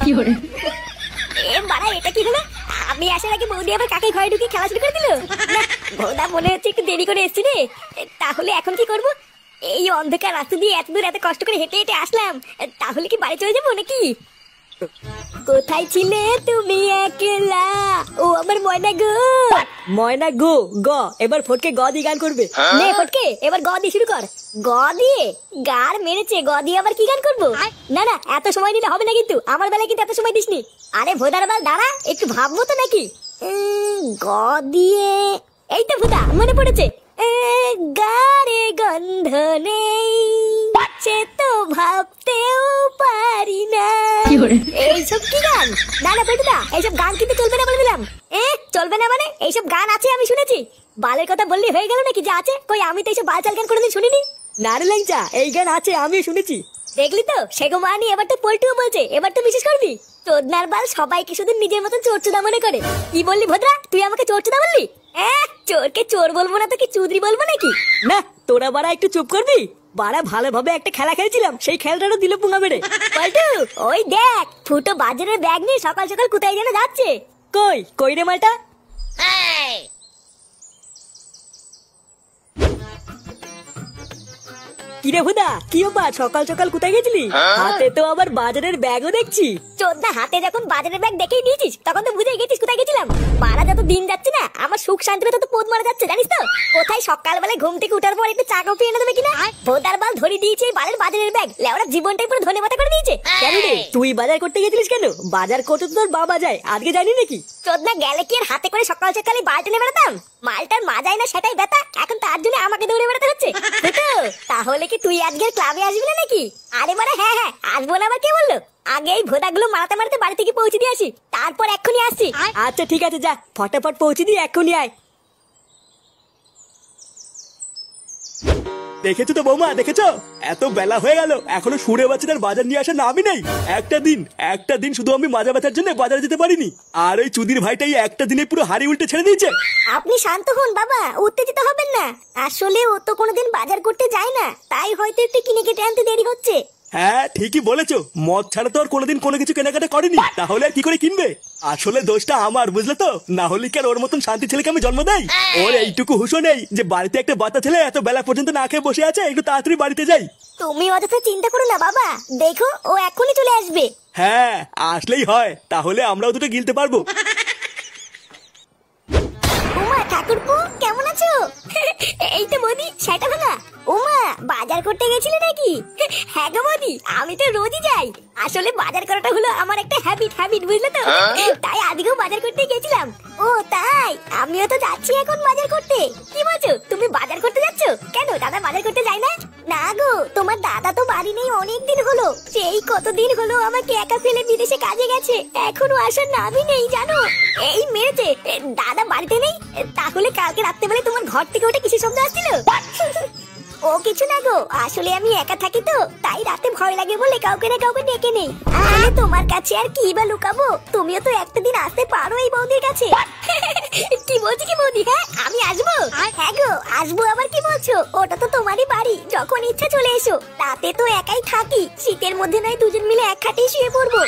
এ বাড়া, এটা কি হলো? আমি আসার আগে বৌদি আবার কাকে ঘরে ঢুকে খেলা শুরু করে দিল। না, ভোদা মনে হচ্ছে একটু দেরি করে এসছি রে। তাহলে এখন কি করব? এই অন্ধকার রাস্তা দিয়ে এত দূর এত কষ্ট করে হেঁটে হেঁটে আসলাম, তাহলে কি বাড়ি চলে যাবো নাকি? কোথায় ছিলে তুমি একলা, ও আমার ময়না গো। ময়না গো গ, এবার ফটকে গ দিয়ে গান করবে। নে ফটকে, এবার গ দিয়ে শুরু কর। গ দিয়ে? গার মেরেছে, গ দিয়ে আবার কি গান করবো? না না, এত সময় নিলে হবে না কিন্তু, আমার বেলায় কিন্তু এত সময় দিসনি। আরে ভোদার বাল দাঁড়া, একটু ভাববো তো নাকি। গ দিয়ে, এই তো ভোদা মনে পড়েছে। গারে গন্ধ নেই, সে তো ভাবতেও পারি না। এইসব কি গান? না না বেটুদা, এইসব গান কিন্তু চলবে না বলে দিলাম। চলবে না মানে? এইসব গান আছে আমি শুনেছি। বালের কথা বললি হয়ে গেল নাকি? যা আছে কই, আমি তো এইসব বালচাল গান কোনোদিন শুনিনি। না রে ল্যাংচা, এই গান আছে, আমিও শুনেছি। দেখলি তো, সেগো মানি এবার তো পল্টুও বলছে, এবার তো বিশেষ করবি। চোদনার বাল সবাইকে শুধু নিজের মতন চোরচুদা মনে করে। কি বললি ভদ্রা, তুই আমাকে চোরচুদা বললি? চোরকে চোর বলবো না তো কি চুদরি বলবো নাকি? না, তোরা বাড়া একটু চুপ করবি। বাড়া ভালোভাবে একটা খেলা খেলছিলাম, সেই খেলাটারও দিল পুঙ্গা মেরে। পল্টু, ওই দেখ ফুটো বাজারের ব্যাগ নিয়ে সকাল সকাল কোথায় যেন যাচ্ছে। কই কই রে মালটা? কিরে হুদা, কি ব্যাপার? সকাল সকাল কোথায় গেছিলি? হাতে তো আবার বাজারের ব্যাগও দেখছি। চোদনা, হাতে যখন বাজারের ব্যাগ দেখেই নিয়েছিস তখন তো বুঝে গেছিস কোথায় গেছিলাম। মারা যত দিন যাচ্ছে না, আমার সুখ শান্তিতে তত পোদ মারা যাচ্ছে, জানিস তো? কোথায় সকালবেলায় ঘুম থেকে উঠার পর একটু চা কফি এনে দেবে কিনা, ভোদার বাল ধরে দিয়েছে এই বাজারের ব্যাগ। লেওড়া জীবনটাই পুরো ধনেপাতা করে দিয়েছে। কেন রে, তুই বাজার করতে গেছিলিস কেন? বাজার করতে তো তোর বাবা যায়, আজকে জানি নাকি? চোদনা, গেলে কি আর হাতে করে সকাল সকালে বালটা নিয়ে বেড়াতাম? মালটার মাজায় না সেটাই ব্যথা, এখন তার জন্য আমাকে দৌড়ে বেড়াতে হচ্ছে। তাহলে কি তুই আজকের ক্লাবে আসবি না নাকি? আরে মানে হ্যাঁ হ্যাঁ আসবো না, আবার কে বললো? আগে এই ভোদাগুলো মারাতে মারাতে বাড়ি থেকে পৌঁছে দিয়ে আসি, তারপর এক্ষুনি আসছি। আচ্ছা ঠিক আছে, যা ফটাফট পৌঁছে দিয়ে এক্ষুনি আয়। দেখেছো তো বৌমা, দেখেছো? এত বেলা হয়ে গেল, এখনো সুরে বাচ্চাটার বাজার নিয়ে আসার নামই নেই। একটা দিন শুধু আমি মাজা ব্যথার জন্য বাজারে যেতে পারিনি, আর ওই চুদির ভাইটাই একটা দিনে পুরো হাড়ি উল্টে ছেড়ে দিয়েছে। আপনি শান্ত হন বাবা, উত্তেজিত হবেন না। আসলে ও তো কোনোদিন বাজার করতে যায় না, তাই হয়তো একটু কিনে কেটে আনতে দেরি হচ্ছে। হ্যাঁ ঠিকই বলেছো, মদ ছাড়া তো আর কোনোদিন কোনো কিছু কেনাকাটা করেনি, তাহলে আর কি করে কিনবে? আসলে দোষটা আমার, বুঝলে তো? না হলে কি আর ওর মতন শান্তি ছেলেকে আমি জন্ম দেই? ওর এইটুকু হুঁশও নেই যে বাড়িতে একটা বাচ্চা ছেলে এত বেলা পর্যন্ত না খেয়ে বসে আছে, একটু তাড়াতাড়ি বাড়িতে যাই। তুমি অযথা চিন্তা করো না বাবা, দেখো ও এখনই চলে আসবে। হ্যাঁ আসলেই হয়, তাহলে আমরাও দুটো গিলতে পারবো। ওমা ঠাকুরপো, কেমন আছো? এই তো মোদি, সেটা ভাঙা। ওমা, বাজার করতে গেছিলে নাকি? হ্যাঁ গো মোদি, আমি তো রোজই যাই। আসলে বাজার করাটা হলো আমার একটা হ্যাবিট, বুঝলে তো? তাই আজকেও বাজার করতে গেছিলাম। ও তাই, আমিও তো যাচ্ছি এখন বাজার করতে। কি বলছো, তুমি বাজার করতে যাচ্ছ? কেন, দাদা বাজার করতে যায় না? না গো, তোমার দাদা তো বাড়ি নেই অনেক দিন হলো। সেই কতদিন হলো আমাকে একা ফেলে বিদেশে কাজে গেছে, এখনো আসার নামই নেই জানো। এই মেরেছে, দাদা বাড়িতে নেই? তাহলে কালকে রাত্রেবেলায় তোমার ঘর থেকে ওটা কিসের শব্দ আসছিল? ও কিছু না গো, আসলে আমি একা থাকি তো, তাই রাতে ভয় লাগে বলে কাউকে না কাউকে ডেকে নেই। আসলে তোমার কাছে আর কি বা লুকাবো, তুমিও তো একটা দিন আসতে পারো এই বৌদির কাছে। কি বলছি কি বৌদি? হ্যাঁ আমি আসবো। হ্যাঁ গো আসবো, আবার কি বলছো? ওটা তো তোমারই বাড়ি, যখন ইচ্ছা চলে এসো। রাতে তো একাই থাকি, শীতের মধ্যে নয় দুজন মিলে এক খাটে শুয়ে পড়বো।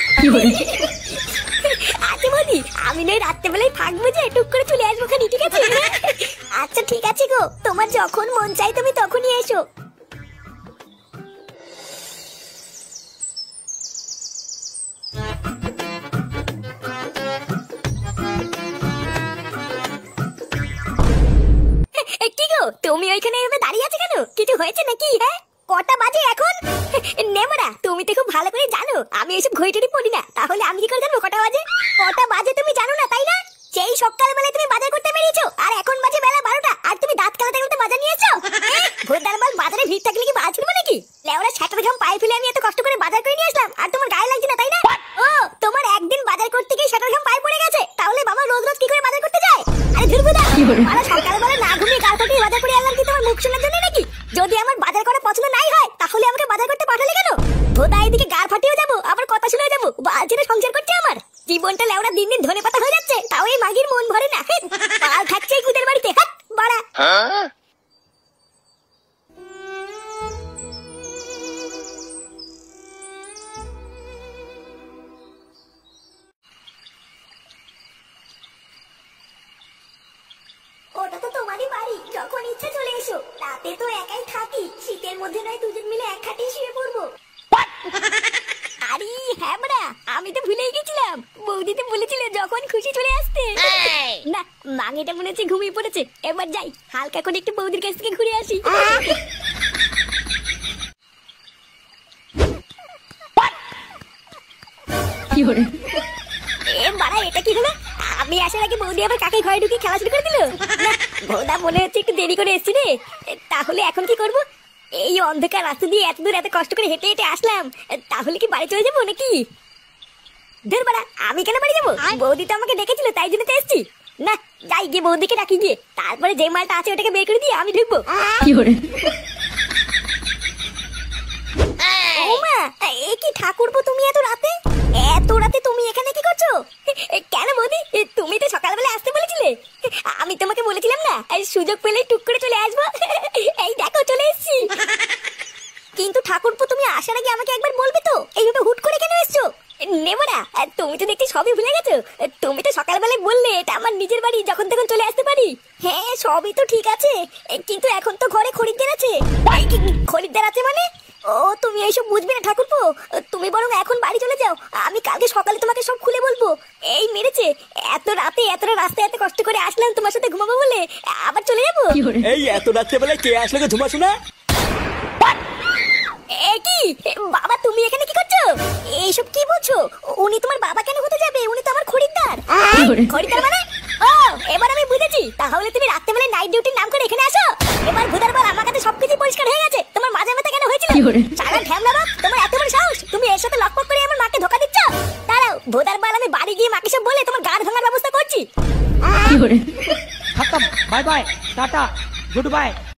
আচ্ছা বৌদি, আমি নয় রাত্রেবেলায় থাকবো, যে টুক করে চলে আসবো খানি, ঠিক আছে? আচ্ছা ঠিক আছে গো, তোমার যখন মন চাই তুমি তখনই এসো। কি গো, তুমি ওইখানে এভাবে দাঁড়িয়ে আছো কেন? কিছু হয়েছে নাকি? হ্যাঁ কটা বাজে এখন? নেমরা, তুমি তো খুব ভালো করে জানো আমি এইসব ঘড়িটড়ি পড়ি না, তাহলে আমি কি করে জানবো কটা বাজে? কটা বাজে তুমি জানো না, তাই না? সেই সকালবেলায় তুমি বাজার করতে বেরিয়েছো, আর এখন বাজে বেলা 12টা, আর তুমি দাঁত কালাতে কালাতে বাজার নিয়ে এসেছো? ভোরদার বাল, বাজারে ভিড় থাকলে কি বাজার ছিড়বো নাকি? লেওরা ছাটার ঘাম পায়ে ফেলে আমি এত কষ্ট করে বাজার করে নিয়ে আসলাম, আর তোমার গায়ে লাগছে না, তাই না? ও, তোমার একদিন বাজার করতে গিয়ে ছাটার ঘাম পায়ে পড়ে গেছে, তাহলে বাবা রোজ রোজ কি করে বাজার করতে যায়? আরে ধুরবুদা, আর সকালবেলা না ঘুমিয়ে গাল ফাটিয়ে বাজার করে আনলাম কি তোমার মুখ শোনার জন্য নাকি? যদি আমার বাজার করা পছন্দ নাই হয়, তাহলে আমাকে বাজার করতে পাঠালে কেন? ভোদা এদিকে গাল ফাটিয়েও যাবো, আবার কথা শুনেও যাবো, বালছেড়ে সংসার করছে আমার। জীবনটা লেওড়া দিন দিন ধনেপাতা হয়ে যাচ্ছে, তাও এই মাগির মন ভরে না। পাল থাকছে এই কুদের বাড়িতে, হাট বাড়া। মধ্যে নয় দুজন মিলে এক খাটে শুয়ে পড়বো। আরে হ্যাঁ বড়া, আমি তো ভুলেই গেছিলাম। বৌদি তো বলেছিল যখন খুশি চলে আসতে। না, মাঙিটা মনে হচ্ছে ঘুমিয়ে পড়েছে। এবার যাই, হালকা করে একটু বৌদির কাছ থেকে ঘুরে আসি। এ বাড়া, এটা কি হলো? আমি আসার আগে বৌদি আবার কাকে ঘরে ঢুকে খেলা শুরু করে দিল। না, বৌদা মনে হচ্ছে একটু দেরি করে এসছি রে। তাহলে এখন কি করব? এই অন্ধকার রাস্তা দিয়ে এত দূর এত কষ্ট করে হেঁটে হেঁটে আসলাম, তাহলে কি বাড়ি চলে যাবো নাকি? ধুর বাড়া, আমি কেন বাড়ি যাবো? বৌদি তো আমাকে ডেকেছিল, তাই জন্য তো এসছি। না, যাই গিয়ে বৌদিকে ডাকি গিয়ে, তারপরে যে মালটা আছে ওটাকে বের করে দিয়ে আমি ঢুকবো। ওমা, এ কি ঠাকুরপো, তুমি এত রাতে? এত রাতে তুমি এখানে কি করছো? কেন বৌদি, তুমি তো সকালবেলা আসতে বলেছিলে। আমি তোমাকে বলেছিলাম না, সুযোগ পেলে টুক করে চলে আসবো। এই দেখো চলে এসেছি। কিন্তু ঠাকুরপো, তুমি আসার আগে আমাকে একবার বলবে তো, এইভাবে হুট করে কেন এসছো? নেবো না, তুমি তো দেখছি সবই ভুলে গেছো। তুমি তো সকালবেলায় বললে এটা আমার নিজের বাড়ি, যখন তখন চলে আসতে পারি। হ্যাঁ, সবই তো ঠিক আছে, কিন্তু এখন তো ঘরে খরিদ্দার আছে। খরিদ্দার আছে মানে? ও, তুমি এইসব বুঝবে না ঠাকুরপো। তুমি বরং এখন বাড়ি চলে যাও, আমি কালকে সকালে তোমাকে সব খুলে বলবো। এই মেরেছে, এত রাতে এতটা রাস্তায় এত কষ্ট করে আসলাম তোমার সাথে ঘুমাবো বলে, আবার চলে যাবো? এই এত রাত্রে বেলায় কে আসলে গো ঝুমা শোনা? এ কি বাবা, তুমি এখানে কি করছো? এইসব কি বলছো? উনি তোমার বাবা কেন হতে যাবে? উনি তো আমার খরিদ্দার। খরিদ্দার মানে? ও, এবার আমি বুঝেছি। তাহলে তুমি রাত্রেবেলায় নাইট ডিউটির নাম করে এখানে আসো। এবার ভুদার বল, আমার কাছে সবকিছু পরিষ্কার হয়ে গেছে। তোমার মাঝে মাথা কেন হয়েছিল? সারা ঢ্যামলা বাপ, তোমার এত বড় সাহস! তুমি এর সাথে লকপক করে আমার মাকে ধোকা দিচ্ছ। দাঁড়াও ভুদার বল, আমি বাড়ি গিয়ে মাকে সব বলে তোমার গাড় ভাঙার ব্যবস্থা করছি। खत्म। Bye bye, tata, good bye.